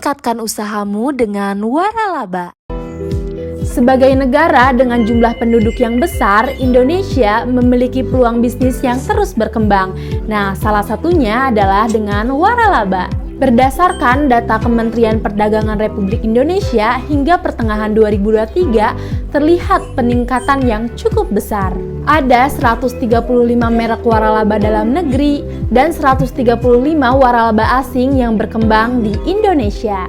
tingkatkan usahamu dengan waralaba. Sebagai negara dengan jumlah penduduk yang besar, Indonesia memiliki peluang bisnis yang terus berkembang. Nah, salah satunya adalah dengan waralaba. Berdasarkan data Kementerian Perdagangan Republik Indonesia, hingga pertengahan 2023 terlihat peningkatan yang cukup besar. Ada 135 merek waralaba dalam negeri dan 135 waralaba asing yang berkembang di Indonesia.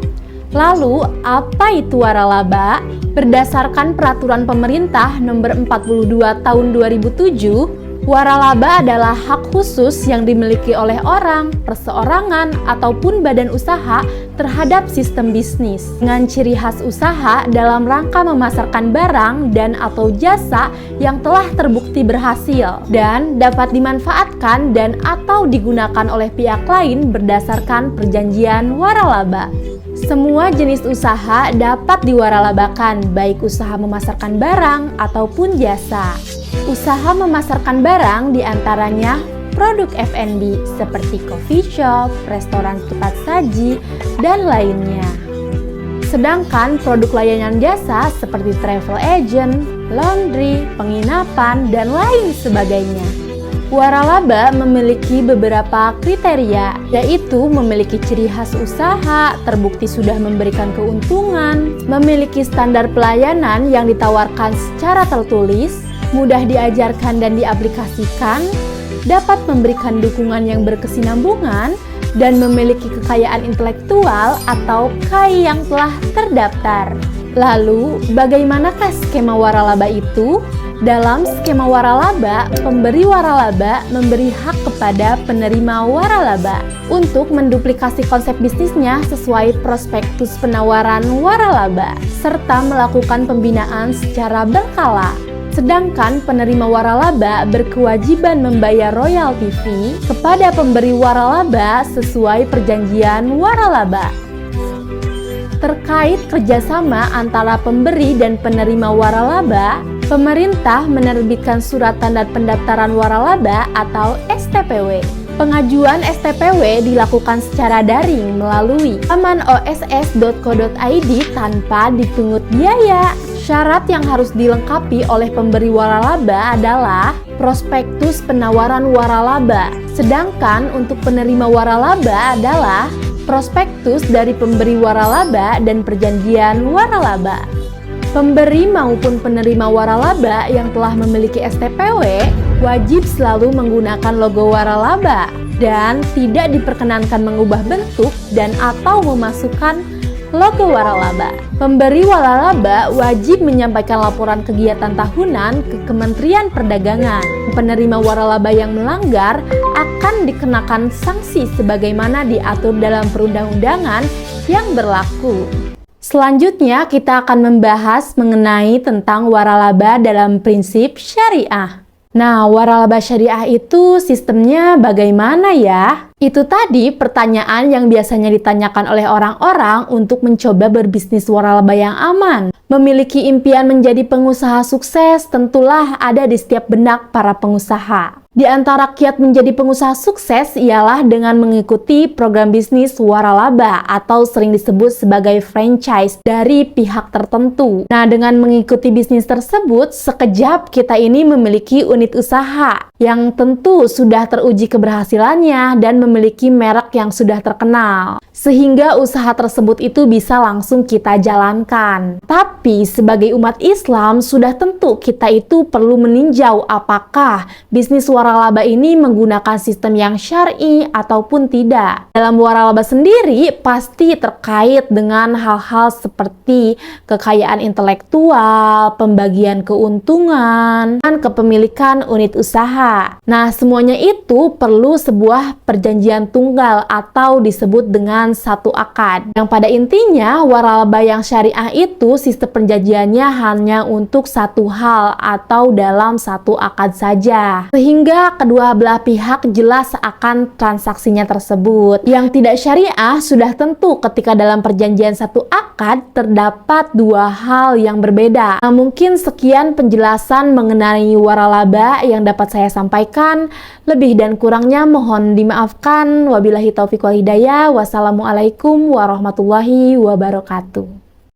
Lalu, apa itu waralaba? Berdasarkan Peraturan Pemerintah Nomor 42 Tahun 2007, waralaba adalah hak khusus yang dimiliki oleh orang, perseorangan, ataupun badan usaha terhadap sistem bisnis dengan ciri khas usaha dalam rangka memasarkan barang dan atau jasa yang telah terbukti berhasil dan dapat dimanfaatkan dan atau digunakan oleh pihak lain berdasarkan perjanjian waralaba. Semua jenis usaha dapat diwaralabakan, baik usaha memasarkan barang ataupun jasa. Usaha memasarkan barang diantaranya produk F&B seperti coffee shop, restoran cepat saji, dan lainnya. Sedangkan produk layanan jasa seperti travel agent, laundry, penginapan, dan lain sebagainya. Waralaba memiliki beberapa kriteria, yaitu memiliki ciri khas usaha, terbukti sudah memberikan keuntungan, memiliki standar pelayanan yang ditawarkan secara tertulis, mudah diajarkan dan diaplikasikan, dapat memberikan dukungan yang berkesinambungan, dan memiliki kekayaan intelektual atau KAI yang telah terdaftar. Lalu, bagaimanakah skema waralaba itu? Dalam skema waralaba, pemberi waralaba memberi hak kepada penerima waralaba untuk menduplikasi konsep bisnisnya sesuai prospektus penawaran waralaba, serta melakukan pembinaan secara berkala. Sedangkan penerima waralaba berkewajiban membayar royalti fee kepada pemberi waralaba sesuai perjanjian waralaba. Terkait kerjasama antara pemberi dan penerima waralaba, pemerintah menerbitkan Surat Tanda Pendaftaran Waralaba atau STPW. Pengajuan STPW dilakukan secara daring melalui laman oss.co.id tanpa dipungut biaya. Syarat yang harus dilengkapi oleh pemberi waralaba adalah prospektus penawaran waralaba. Sedangkan untuk penerima waralaba adalah prospektus dari pemberi waralaba dan perjanjian waralaba. Pemberi maupun penerima waralaba yang telah memiliki STPW wajib selalu menggunakan logo waralaba dan tidak diperkenankan mengubah bentuk dan atau memasukkan logo waralaba. Pemberi waralaba wajib menyampaikan laporan kegiatan tahunan ke Kementerian Perdagangan. Penerima waralaba yang melanggar akan dikenakan sanksi sebagaimana diatur dalam perundang-undangan yang berlaku. Selanjutnya kita akan membahas mengenai tentang waralaba dalam prinsip syariah. Nah, waralaba syariah itu sistemnya bagaimana ya? Itu tadi pertanyaan yang biasanya ditanyakan oleh orang-orang untuk mencoba berbisnis waralaba yang aman. Memiliki impian menjadi pengusaha sukses tentulah ada di setiap benak para pengusaha. Di antara kiat menjadi pengusaha sukses ialah dengan mengikuti program bisnis waralaba atau sering disebut sebagai franchise dari pihak tertentu. Nah, dengan mengikuti bisnis tersebut, sekejap kita ini memiliki unit usaha yang tentu sudah teruji keberhasilannya dan memiliki merek yang sudah terkenal. Sehingga usaha tersebut itu bisa langsung kita jalankan. Tapi sebagai umat Islam, sudah tentu kita itu perlu meninjau apakah bisnis waralaba ini menggunakan sistem yang syar'i ataupun tidak. Dalam waralaba sendiri pasti terkait dengan hal-hal seperti kekayaan intelektual, pembagian keuntungan, dan kepemilikan unit usaha. Nah, semuanya itu perlu sebuah perjanjian tunggal atau disebut dengan satu akad. Yang pada intinya waralaba yang syariah itu sistem perjanjiannya hanya untuk satu hal atau dalam satu akad saja. Sehingga kedua belah pihak jelas akan transaksinya tersebut. Yang tidak syariah sudah tentu ketika dalam perjanjian satu akad terdapat dua hal yang berbeda. Nah, mungkin sekian penjelasan mengenai waralaba yang dapat saya sampaikan. sampaikan. Lebih dan kurangnya mohon dimaafkan. Wabillahi taufiq wal hidayah. Wassalamualaikum warahmatullahi wabarakatuh.